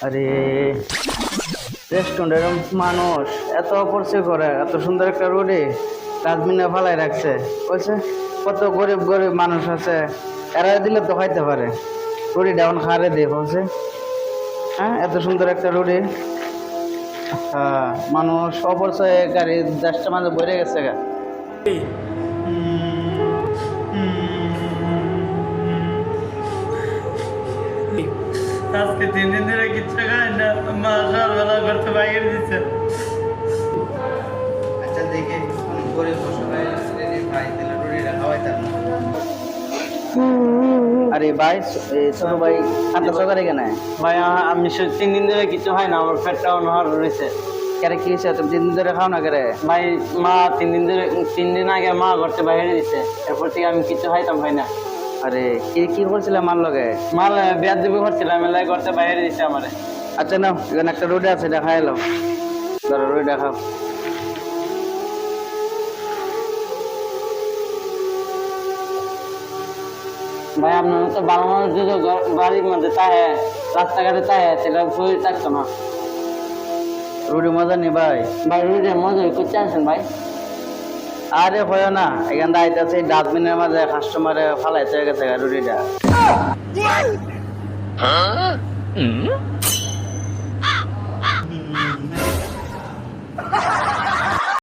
আরে রেস্টুরেন্টের মানুষ এত অপরিচয় করে, এত সুন্দর একটা রোডে ডাস্টবিনে ফালাই রাখছে। বলছে কত গরিব গরিব মানুষ আছে, এরা দিলে তো খাইতে পারে, রুটি ডাউন খারে দিয়ে বলছে। হ্যাঁ, এত সুন্দর একটা রুটি। হ্যাঁ, মানুষ অপরিচয় গাড়ি 10টা মাঝে ভরে গেছে গা। আজকে 3 দিন ধরে কিচ্ছু খাই না, মা সকালবেলা করতে বাইরে দিচ্ছে। আচ্ছা দেখে গরিব সবাই ভাই দিলে রুটিটা খাওয়াইতাম না। আরে ভাই, ছোট ভাই খাতা সকালে কেন? ভাই আমি 3 দিন ধরে কিছু হয় না, আমার পেটটা অনহার রয়েছে। কেরে কি হয়েছে? তুমি 3 দিন ধরে খাও না কেরে? ভাই মা 3 দিন আগে মা করতে বাইরে দিচ্ছে, এরপর থেকে আমি কিছু খাইতাম ভাই না। আরে কি কি করছিলাম মার লগে? মাল বিয়ার দেবী করছিলাম, এলাই করতে বাইরে দিচ্ছে আমারে। আচ্ছা না, এখানে একটা রুটি আছে, এটা খাই এলো। ধরো রুটি খাও। ভাই আপনার তো ভালো মানুষ যদি বাড়ির মধ্যে তাহে, রাস্তাঘাটে তাহে, সেটা শরীর থাকতো না। রুটি মজা নি ভাই? ভাই রুটি মজা করতে আনছেন ভাই? আরে হয় না, এখানটা আইতাছে ডাস্টবিনের মাঝে কাস্টমারে ফালাইতে গেছে রুটিটা।